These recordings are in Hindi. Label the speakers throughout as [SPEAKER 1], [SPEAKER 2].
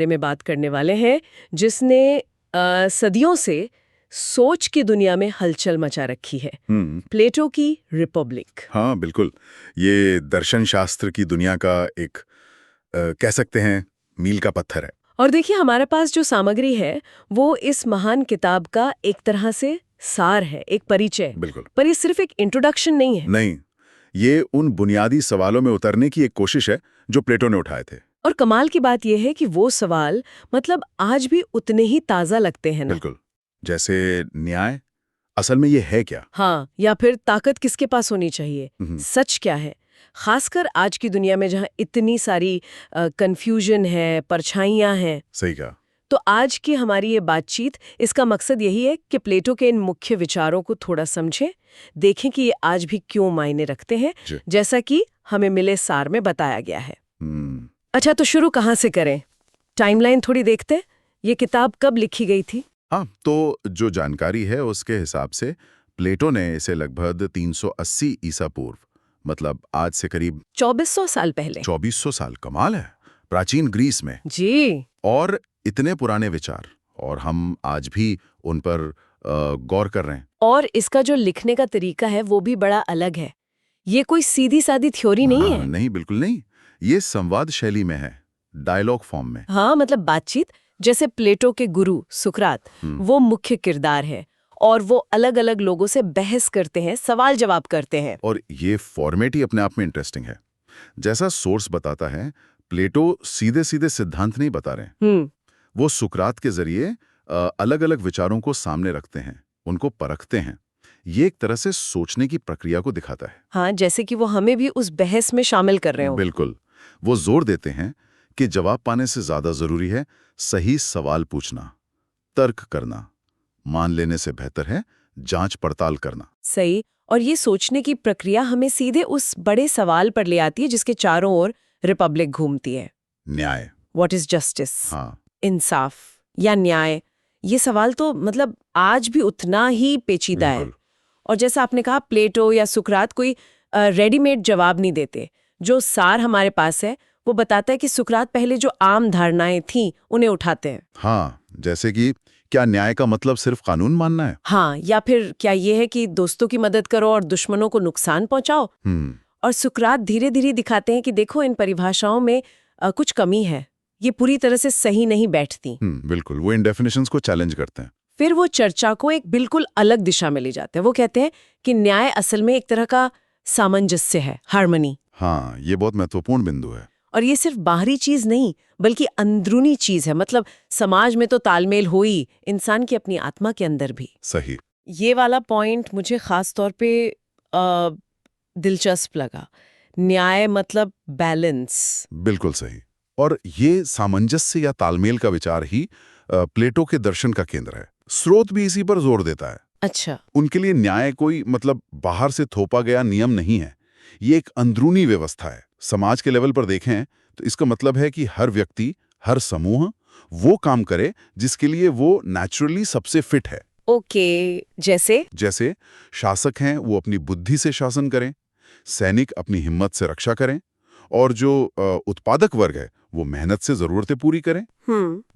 [SPEAKER 1] बारे में बात करने वाले हैं जिसने सदियों से सोच की दुनिया में हलचल मचा रखी है। प्लेटो की रिपब्लिक।
[SPEAKER 2] हाँ बिल्कुल, ये दर्शन शास्त्र की दुनिया का एक कह सकते हैं मील का पत्थर है।
[SPEAKER 1] और देखिए, हमारे पास जो सामग्री है वो इस महान किताब का एक तरह से सार है, एक परिचय।
[SPEAKER 2] बिल्कुल।
[SPEAKER 1] पर ये सिर्फ एक इंट्रोडक्शन नहीं है।
[SPEAKER 2] नहीं, ये उन बुनियादी सवालों में उतरने की एक कोशिश है जो प्लेटो ने उठाए थे।
[SPEAKER 1] और कमाल की बात यह है कि वो सवाल मतलब आज भी उतने ही ताज़ा लगते हैं ना।
[SPEAKER 2] बिल्कुल, जैसे न्याय असल में ये है क्या?
[SPEAKER 1] हाँ, या फिर ताकत किसके पास होनी चाहिए, सच क्या है। खासकर आज की दुनिया में जहाँ इतनी सारी कंफ्यूजन है, परछाइयाँ हैं।
[SPEAKER 2] सही कहा।
[SPEAKER 1] तो आज की हमारी ये बातचीत, इसका मकसद यही है कि प्लेटो के इन मुख्य विचारों को थोड़ा समझें, देखें कि ये आज भी क्यों मायने रखते हैं, जैसा कि हमें मिले सार में बताया गया है। अच्छा, तो शुरू कहाँ से करें? टाइमलाइन थोड़ी देखते हैं। ये किताब कब लिखी गई थी?
[SPEAKER 2] हाँ, तो जो जानकारी है उसके हिसाब से प्लेटो ने इसे लगभग 380 ईसा पूर्व, मतलब आज से करीब
[SPEAKER 1] 2400 साल पहले।
[SPEAKER 2] 2400 साल, कमाल है। प्राचीन ग्रीस में।
[SPEAKER 1] जी।
[SPEAKER 2] और इतने पुराने विचार, और हम आज भी उन पर गौर कर रहे हैं।
[SPEAKER 1] और इसका जो लिखने का तरीका है वो भी बड़ा अलग है। ये कोई सीधी सादी थ्योरी नहीं है।
[SPEAKER 2] नहीं, बिल्कुल नहीं। ये संवाद शैली में है, डायलॉग फॉर्म में।
[SPEAKER 1] हाँ, मतलब बातचीत। जैसे प्लेटो के गुरु सुकरात, वो मुख्य किरदार है और वो अलग अलग लोगों से बहस करते हैं, सवाल जवाब करते हैं।
[SPEAKER 2] और ये फॉर्मेट ही अपने आप में इंटरेस्टिंग है। जैसा सोर्स बताता है, प्लेटो सीधे सीधे सिद्धांत नहीं बता रहे। वो सुकरात के जरिए अलग अलग विचारों को सामने रखते हैं, उनको परखते हैं। ये एक तरह से सोचने की प्रक्रिया को दिखाता है।
[SPEAKER 1] हाँ, जैसे कि वो हमें भी उस बहस में शामिल कर रहे हो।
[SPEAKER 2] बिल्कुल। वो जोर देते हैं कि जवाब पाने से ज्यादा जरूरी है सही सवाल पूछना, तर्क करना। मान लेने से बेहतर है जांच पड़ताल करना।
[SPEAKER 1] सही। और ये सोचने की प्रक्रिया हमें सीधे उस बड़े सवाल पर ले आती है जिसके चारों ओर रिपब्लिक घूमती है।
[SPEAKER 2] न्याय।
[SPEAKER 1] What is justice?
[SPEAKER 2] हाँ।
[SPEAKER 1] इंसाफ या न्याय। ये सवाल तो मतलब आज भी उतना ही पेचीदा है। और जैसा आपने कहा, प्लेटो या सुकरात कोई रेडीमेड जवाब नहीं देते। जो सार हमारे पास है वो बताता है कि सुकरात पहले जो आम धारणाएं थीं उन्हें उठाते हैं।
[SPEAKER 2] हाँ, जैसे कि क्या न्याय का मतलब सिर्फ कानून मानना है?
[SPEAKER 1] हाँ, या फिर क्या ये है कि दोस्तों की मदद करो और दुश्मनों को नुकसान पहुंचाओ। और सुकरात धीरे धीरे दिखाते हैं कि देखो, इन परिभाषाओं में कुछ कमी है, ये पूरी तरह से सही नहीं बैठती।
[SPEAKER 2] बिल्कुल, वो इन डेफिनेशंस को चैलेंज करते हैं।
[SPEAKER 1] फिर वो चर्चा को एक बिल्कुल अलग दिशा में ले जाते हैं। वो कहते हैं कि न्याय असल में एक तरह का सामंजस्य है, हार्मनी।
[SPEAKER 2] हाँ, ये बहुत महत्वपूर्ण बिंदु है।
[SPEAKER 1] और ये सिर्फ बाहरी चीज नहीं बल्कि अंदरूनी चीज है। मतलब समाज में तो तालमेल हो ही, इंसान की अपनी आत्मा के अंदर भी।
[SPEAKER 2] सही।
[SPEAKER 1] ये वाला पॉइंट मुझे खास तौर पे दिलचस्प लगा। न्याय मतलब बैलेंस।
[SPEAKER 2] बिल्कुल सही। और ये सामंजस्य या तालमेल का विचार ही प्लेटो के दर्शन का केंद्र है। स्रोत भी इसी पर जोर देता है।
[SPEAKER 1] अच्छा।
[SPEAKER 2] उनके लिए न्याय कोई मतलब बाहर से थोपा गया नियम नहीं है, ये एक अंदरूनी व्यवस्था है। समाज के लेवल पर देखें तो इसका मतलब है कि हर व्यक्ति, हर समूह वो काम करे जिसके लिए वो नेचुरली सबसे फिट है।
[SPEAKER 1] ओके, जैसे
[SPEAKER 2] शासक हैं वो अपनी बुद्धि से शासन करें, सैनिक अपनी हिम्मत से रक्षा करें, और जो उत्पादक वर्ग है वो मेहनत से जरूरतें पूरी करें।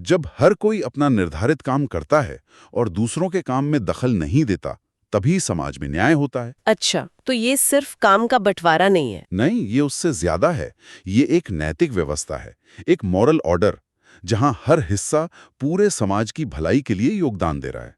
[SPEAKER 2] जब हर कोई अपना निर्धारित काम करता है और दूसरों के काम में दखल नहीं देता, तभी समाज में न्याय होता है।
[SPEAKER 1] अच्छा, तो ये सिर्फ काम का बंटवारा नहीं है।
[SPEAKER 2] नहीं, ये उससे ज्यादा है। ये एक नैतिक व्यवस्था है, एक मॉरल ऑर्डर, जहां हर हिस्सा पूरे समाज की भलाई के लिए योगदान दे रहा है।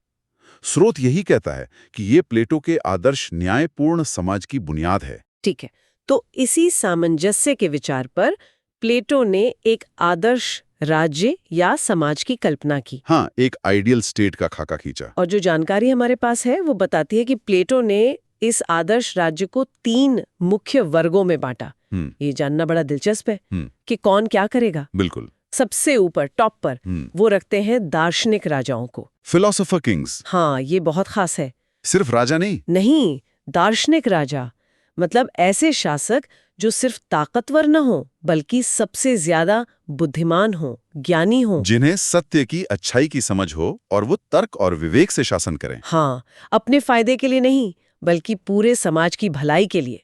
[SPEAKER 2] स्रोत यही कहता है कि ये प्लेटो के आदर्श न्यायपूर्ण समाज की बुनियाद है।
[SPEAKER 1] ठीक है, तो इसी सामंजस्य के विचार पर प्लेटो ने एक आदर्श राज्य या समाज की कल्पना की।
[SPEAKER 2] हाँ, एक आइडियल स्टेट का खाका खींचा।
[SPEAKER 1] और जो जानकारी हमारे पास है वो बताती है कि प्लेटो ने इस आदर्श राज्य को 3 मुख्य वर्गों में बांटा। ये जानना बड़ा दिलचस्प है कि कौन क्या करेगा।
[SPEAKER 2] बिल्कुल।
[SPEAKER 1] सबसे ऊपर, टॉप पर वो रखते हैं दार्शनिक राजाओं को,
[SPEAKER 2] फिलोसोफर किंग्स।
[SPEAKER 1] हाँ, ये बहुत खास है।
[SPEAKER 2] सिर्फ राजा
[SPEAKER 1] नहीं, दार्शनिक राजा मतलब ऐसे शासक जो सिर्फ ताकतवर न हो बल्कि सबसे ज्यादा बुद्धिमान हो, ज्ञानी हो,
[SPEAKER 2] जिन्हें सत्य की, अच्छाई की समझ हो और वो तर्क और विवेक से शासन करें।
[SPEAKER 1] हाँ, अपने फायदे के लिए नहीं बल्कि पूरे समाज की भलाई के लिए।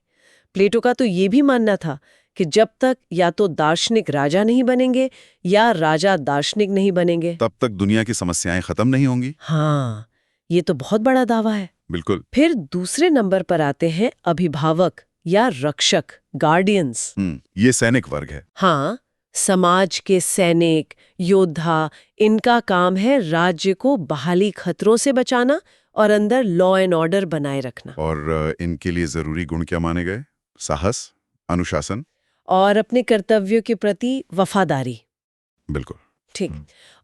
[SPEAKER 1] प्लेटो का तो ये भी मानना था कि जब तक या तो दार्शनिक राजा नहीं बनेंगे या राजा दार्शनिक नहीं बनेंगे
[SPEAKER 2] तब तक दुनिया की समस्याएं खत्म नहीं होंगी।
[SPEAKER 1] हाँ, ये तो बहुत बड़ा दावा है।
[SPEAKER 2] बिल्कुल।
[SPEAKER 1] फिर दूसरे नंबर पर आते हैं अभिभावक या रक्षक, गार्डियंस।
[SPEAKER 2] ये सैनिक वर्ग है।
[SPEAKER 1] हाँ, समाज के सैनिक, योद्धा, इनका काम है राज्य को बाहरी खतरों से बचाना और अंदर लॉ एंड ऑर्डर बनाए रखना।
[SPEAKER 2] और इनके लिए जरूरी गुण क्या माने गए? साहस, अनुशासन
[SPEAKER 1] और अपने कर्तव्यों के प्रति वफादारी।
[SPEAKER 2] बिल्कुल
[SPEAKER 1] ठीक।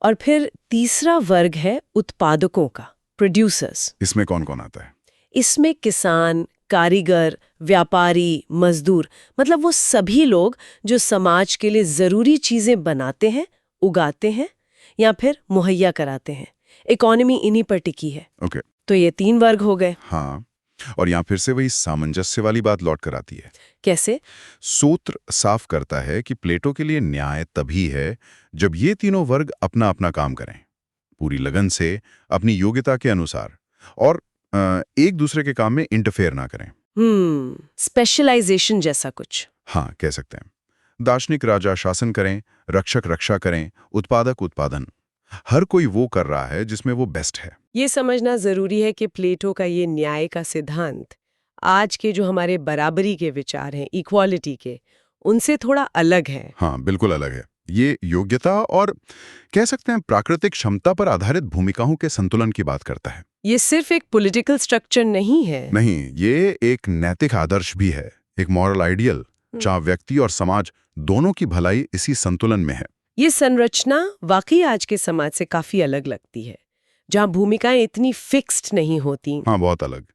[SPEAKER 1] और फिर तीसरा वर्ग है उत्पादकों का, प्रोड्यूसर्स।
[SPEAKER 2] इसमें कौन कौन आता है?
[SPEAKER 1] इसमें किसान, कारीगर, व्यापारी, मजदूर, मतलब वो सभी लोग जो समाज के लिए जरूरी चीजें बनाते हैं, उगाते हैं या फिर मुहैया कराते हैं। इकोनॉमी इन्हीं पर टिकी है।
[SPEAKER 2] ओके।
[SPEAKER 1] तो ये 3 वर्ग हो गए।
[SPEAKER 2] हाँ, और यहाँ फिर से वही सामंजस्य वाली बात लौट कर आती है।
[SPEAKER 1] कैसे?
[SPEAKER 2] सूत्र साफ करता है कि प्लेटो के लिए न्याय तभी है जब ये तीनों वर्ग अपना अपना काम करें, पूरी लगन से, अपनी योग्यता के अनुसार, और एक दूसरे के काम में इंटरफेयर ना करें।
[SPEAKER 1] स्पेशलाइजेशन जैसा कुछ।
[SPEAKER 2] हाँ, कह सकते हैं। दार्शनिक राजा शासन करें, रक्षक रक्षा करें, उत्पादक उत्पादन। हर कोई वो कर रहा है जिसमें वो बेस्ट है।
[SPEAKER 1] ये समझना जरूरी है कि प्लेटो का ये न्याय का सिद्धांत आज के जो हमारे बराबरी के विचार हैं, इक्वालिटी के, उनसे थोड़ा अलग है।
[SPEAKER 2] हाँ, बिल्कुल अलग है। ये योग्यता और कह सकते हैं प्राकृतिक क्षमता पर आधारित भूमिकाओं के संतुलन की बात करता है।
[SPEAKER 1] ये सिर्फ एक पॉलिटिकल स्ट्रक्चर नहीं है।
[SPEAKER 2] नहीं, ये एक नैतिक आदर्श भी है, एक मॉरल आइडियल, जहाँ व्यक्ति और समाज दोनों की भलाई इसी संतुलन में है।
[SPEAKER 1] ये संरचना वाकई आज के समाज से काफी अलग लगती है, जहाँ भूमिकाएं इतनी फिक्स्ड नहीं होती।
[SPEAKER 2] हाँ, बहुत अलग।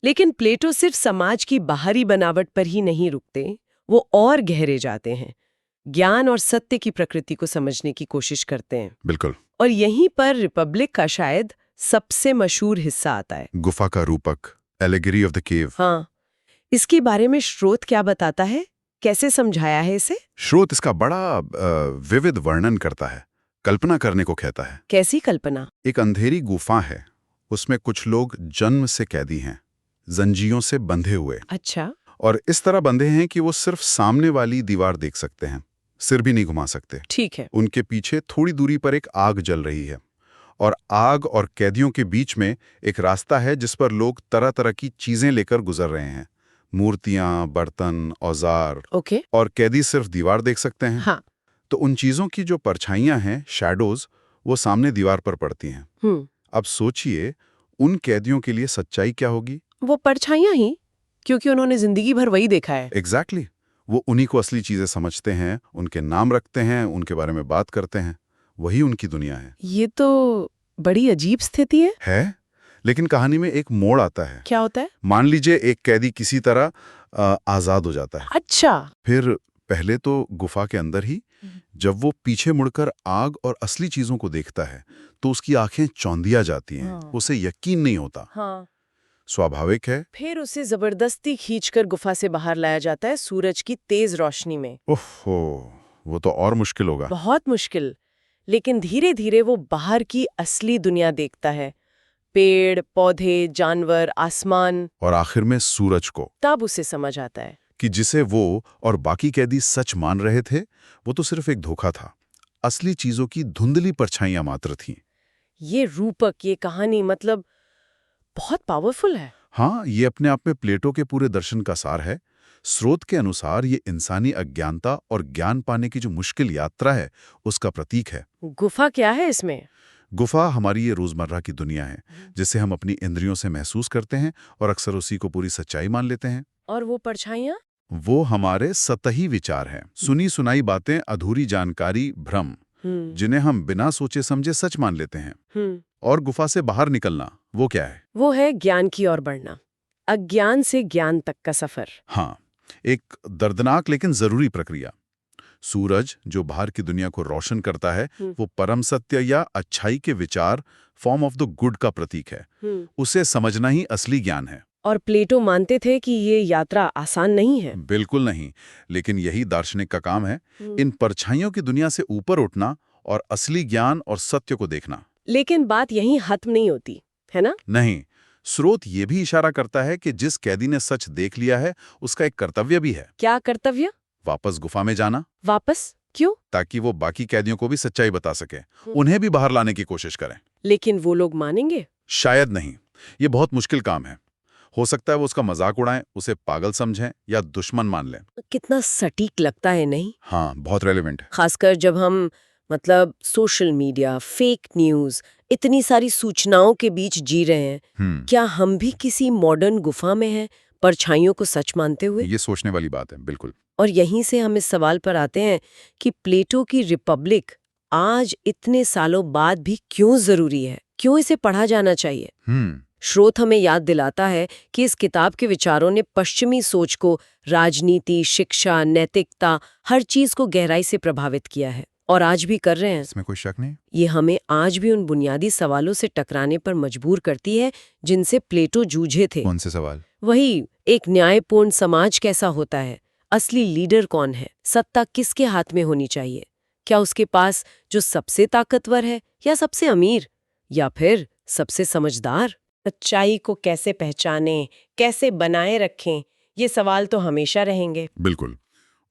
[SPEAKER 1] लेकिन प्लेटो सिर्फ समाज की बाहरी बनावट पर ही नहीं रुकते, वो और गहरे जाते हैं, ज्ञान और सत्य की प्रकृति को समझने की कोशिश करते हैं।
[SPEAKER 2] बिल्कुल।
[SPEAKER 1] और यहीं पर रिपब्लिक का शायद सबसे मशहूर हिस्सा आता है,
[SPEAKER 2] गुफा का रूपक, एलेगरी ऑफ द केव।
[SPEAKER 1] हाँ, इसके बारे में स्रोत क्या बताता है, कैसे समझाया है इसे?
[SPEAKER 2] स्रोत इसका बड़ा विविध वर्णन करता है, कल्पना करने को कहता है।
[SPEAKER 1] कैसी कल्पना?
[SPEAKER 2] एक अंधेरी गुफा है, उसमें कुछ लोग जन्म से कैदी हैं, जंजीरों से बंधे हुए।
[SPEAKER 1] अच्छा।
[SPEAKER 2] और इस तरह बंधे हैं कि वो सिर्फ सामने वाली दीवार देख सकते हैं, सिर भी नहीं घुमा सकते।
[SPEAKER 1] ठीक है।
[SPEAKER 2] उनके पीछे थोड़ी दूरी पर एक आग जल रही है, और आग और कैदियों के बीच में एक रास्ता है जिस पर लोग तरह तरह की चीजें लेकर गुजर रहे हैं, मूर्तियां, बर्तन, औजार।
[SPEAKER 1] ओके।
[SPEAKER 2] और कैदी सिर्फ दीवार देख सकते हैं।
[SPEAKER 1] हाँ।
[SPEAKER 2] तो उन चीजों की जो परछाइयां हैं, शैडोज, वो सामने दीवार पर पड़ती हैं। अब सोचिए, उन कैदियों के लिए सच्चाई क्या होगी?
[SPEAKER 1] वो परछाइयां ही, क्योंकि उन्होंने जिंदगी भर वही देखा है।
[SPEAKER 2] एग्जैक्टली। वो उन्हीं को असली चीजें समझते हैं, उनके नाम रखते हैं, उनके बारे में बात करते हैं। वही उनकी दुनिया है।
[SPEAKER 1] ये तो बड़ी अजीब स्थिति है।
[SPEAKER 2] लेकिन कहानी में एक मोड़ आता है।
[SPEAKER 1] क्या होता है?
[SPEAKER 2] मान लीजिए एक कैदी किसी तरह आजाद हो जाता है।
[SPEAKER 1] अच्छा।
[SPEAKER 2] फिर पहले तो गुफा के अंदर ही, जब वो पीछे मुड़कर आग और असली चीजों को देखता है तो उसकी आंखें चौंधिया जाती हैं। उसे यकीन नहीं होता।
[SPEAKER 1] हाँ।
[SPEAKER 2] स्वाभाविक है।
[SPEAKER 1] फिर उसे जबरदस्ती खींचकर गुफा से बाहर लाया जाता है, सूरज की तेज रोशनी में।
[SPEAKER 2] ओहो, वो तो और मुश्किल होगा।
[SPEAKER 1] बहुत मुश्किल। लेकिन धीरे धीरे वो बाहर की असली दुनिया देखता है, पेड़, पौधे, जानवर, आसमान,
[SPEAKER 2] और आखिर में सूरज को।
[SPEAKER 1] तब उसे समझ आता है
[SPEAKER 2] कि जिसे वो और बाकी कैदी सच मान रहे थे, वो तो सिर्फ एक धोखा था। असली चीजों की धुंधली परछाइयां मात्र थीं।
[SPEAKER 1] ये रूपक, ये कहानी मतलब बहुत पावरफुल है।
[SPEAKER 2] हाँ, ये अपने आप में प्लेटो के पूरे दर्शन का सार है। स्रोत के अनुसार ये इंसानी अज्ञानता और ज्ञान पाने की जो मुश्किल यात्रा है, उसका प्रतीक है।
[SPEAKER 1] गुफा क्या है इसमें?
[SPEAKER 2] गुफा हमारी ये रोजमर्रा की दुनिया है, जिसे हम अपनी इंद्रियों से महसूस करते हैं और अक्सर उसी को पूरी सच्चाई मान लेते हैं।
[SPEAKER 1] और वो परछाइयां?
[SPEAKER 2] वो हमारे सतही विचार हैं, सुनी सुनाई बातें, अधूरी जानकारी, भ्रम, जिन्हें हम बिना सोचे समझे सच मान लेते हैं। और गुफा से बाहर निकलना, वो क्या है?
[SPEAKER 1] वो है ज्ञान की ओर बढ़ना, अज्ञान से ज्ञान तक का सफर।
[SPEAKER 2] हाँ, एक दर्दनाक लेकिन जरूरी प्रक्रिया। सूरज जो बाहर की दुनिया को रोशन करता है, वो परम सत्य या अच्छाई के विचार, फॉर्म ऑफ द गुड का प्रतीक है। उसे समझना ही असली ज्ञान है।
[SPEAKER 1] और प्लेटो मानते थे कि ये यात्रा आसान नहीं है।
[SPEAKER 2] बिल्कुल नहीं, लेकिन यही दार्शनिक का काम है, इन परछाइयों की दुनिया से ऊपर उठना और असली ज्ञान और सत्य को देखना।
[SPEAKER 1] लेकिन बात यहीं खत्म नहीं होती, है ना?
[SPEAKER 2] नहीं, स्रोत ये भी इशारा करता है कि जिस कैदी ने सच देख लिया है, उसका एक कर्तव्य भी है।
[SPEAKER 1] क्या कर्तव्य?
[SPEAKER 2] वापस गुफा में जाना,
[SPEAKER 1] वापस क्यों?
[SPEAKER 2] ताकि वो बाकी कैदियों को भी सच्चाई बता सके, उन्हें भी बाहर लाने की कोशिश करें।
[SPEAKER 1] लेकिन वो लोग मानेंगे?
[SPEAKER 2] शायद नहीं। ये बहुत मुश्किल काम है। हो सकता है वो उसका मजाक उड़ाएं, उसे पागल समझें या दुश्मन मान लें।
[SPEAKER 1] कितना सटीक लगता है, नहीं?
[SPEAKER 2] हाँ, बहुत रेलेवेंट है।
[SPEAKER 1] खासकर जब हम सोशल मीडिया, फेक न्यूज़, इतनी सारी सूचनाओं के बीच जी रहे हैं। क्या हम भी किसी मॉडर्न गुफा में हैं, परछाइयों को सच मानते हुए?
[SPEAKER 2] ये सोचने वाली बात है, बिल्कुल।
[SPEAKER 1] और यहीं से हम इस सवाल पर आते हैं कि प्लेटो की रिपब्लिक आज इतने सालों बाद भी क्यों जरूरी है, क्यों इसे पढ़ा जाना चाहिए? स्रोत हमें याद दिलाता है कि इस किताब के विचारों ने पश्चिमी सोच को, राजनीति, शिक्षा, नैतिकता, हर चीज को गहराई से प्रभावित किया है और आज भी कर रहे हैं।
[SPEAKER 2] इसमें कोई शक नहीं।
[SPEAKER 1] ये हमें आज भी उन बुनियादी सवालों से टकराने पर मजबूर करती है जिनसे प्लेटो जूझे थे।
[SPEAKER 2] कौन से सवाल?
[SPEAKER 1] वही, एक न्यायपूर्ण समाज कैसा होता है, असली लीडर कौन है, सत्ता किसके हाथ में होनी चाहिए, क्या उसके पास जो सबसे ताकतवर है या सबसे अमीर या फिर सबसे समझदार? सच्चाई को कैसे पहचानें, कैसे बनाए रखें, ये सवाल तो हमेशा रहेंगे।
[SPEAKER 2] बिल्कुल।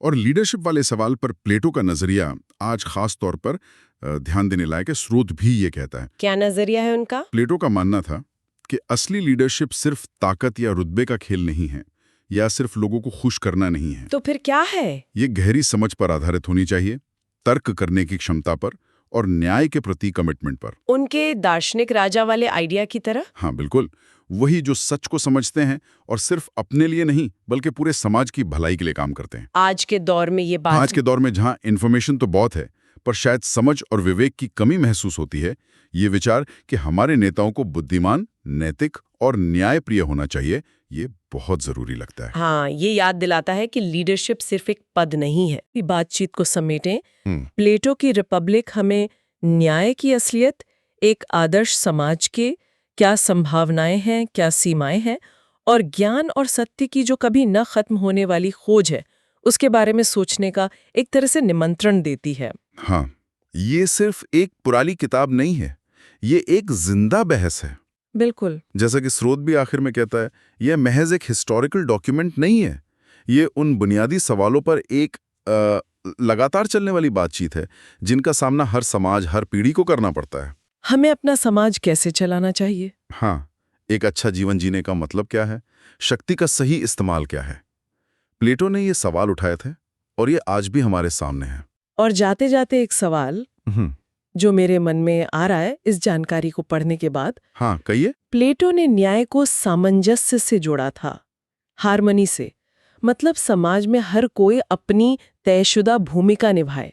[SPEAKER 2] और लीडरशिप वाले सवाल पर प्लेटो का नजरिया आज खास तौर पर ध्यान देने लायक है। स्रोत भी ये कहता है।
[SPEAKER 1] क्या नजरिया है उनका?
[SPEAKER 2] प्लेटो का मानना था कि असली लीडरशिप सिर्फ ताकत या रुतबे का खेल नहीं है, या सिर्फ लोगों को खुश करना नहीं है।
[SPEAKER 1] तो फिर क्या है?
[SPEAKER 2] ये गहरी समझ पर आधारित होनी चाहिए, तर्क करने की क्षमता पर और न्याय के प्रति कमिटमेंट पर।
[SPEAKER 1] उनके दार्शनिक राजा वाले आइडिया की तरह?
[SPEAKER 2] हाँ, बिल्कुल। वही जो सच को समझते हैं और सिर्फ अपने लिए नहीं बल्कि पूरे समाज की भलाई के लिए काम करते हैं।
[SPEAKER 1] आज के दौर में ये बात
[SPEAKER 2] आज के दौर में जहां इन्फॉर्मेशन तो बहुत है पर शायद समझ और विवेक की कमी महसूस होती है, ये विचार कि हमारे नेताओं को बुद्धिमान, नैतिक और न्यायप्रिय होना चाहिए, ये बहुत जरूरी लगता है।
[SPEAKER 1] हाँ, ये याद दिलाता है कि लीडरशिप सिर्फ एक पद नहीं है। बातचीत को समेटें, प्लेटो की रिपब्लिक हमें न्याय की असलियत, एक आदर्श समाज के क्या संभावनाएं हैं, क्या सीमाएं हैं, और ज्ञान और सत्य की जो कभी न खत्म होने वाली खोज है, उसके बारे में सोचने का एक तरह से निमंत्रण देती है।
[SPEAKER 2] हाँ, ये सिर्फ एक पुरानी किताब नहीं है, ये एक जिंदा बहस है।
[SPEAKER 1] बिल्कुल।
[SPEAKER 2] जैसा कि स्रोत भी आखिर में कहता है, यह महज एक हिस्टोरिकल डॉक्यूमेंट नहीं है। ये उन बुनियादी सवालों पर एक लगातार चलने वाली बातचीत है जिनका सामना हर समाज, हर पीढ़ी को करना पड़ता है।
[SPEAKER 1] हमें अपना समाज कैसे चलाना चाहिए?
[SPEAKER 2] हाँ, एक अच्छा जीवन जीने का मतलब क्या है, शक्ति का सही इस्तेमाल क्या है। प्लेटो ने ये सवाल उठाए थे और ये आज भी हमारे सामने है।
[SPEAKER 1] और जाते जाते एक सवाल जो मेरे मन में आ रहा है इस जानकारी को पढ़ने के बाद।
[SPEAKER 2] हाँ, कहिए।
[SPEAKER 1] प्लेटो ने न्याय को सामंजस्य से जोड़ा था, हार्मनी से। मतलब समाज में हर कोई अपनी तयशुदा भूमिका निभाए।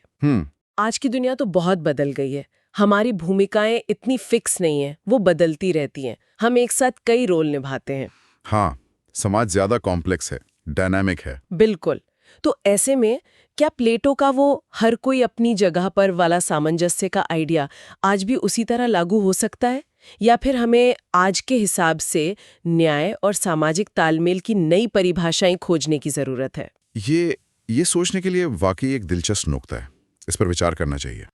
[SPEAKER 1] आज की दुनिया तो बहुत बदल गई है, हमारी भूमिकाएं इतनी फिक्स नहीं है, वो बदलती रहती हैं। हम एक साथ कई रोल निभाते हैं।
[SPEAKER 2] हाँ, समाज ज्यादा कॉम्प्लेक्स है, डायनामिक है।
[SPEAKER 1] बिल्कुल। तो ऐसे में क्या प्लेटो का वो हर कोई अपनी जगह पर वाला सामंजस्य का आइडिया आज भी उसी तरह लागू हो सकता है, या फिर हमें आज के हिसाब से न्याय और सामाजिक तालमेल की नई परिभाषाएं खोजने की जरूरत है?
[SPEAKER 2] ये सोचने के लिए वाकई एक दिलचस्प नुक्ता है, इस पर विचार करना चाहिए।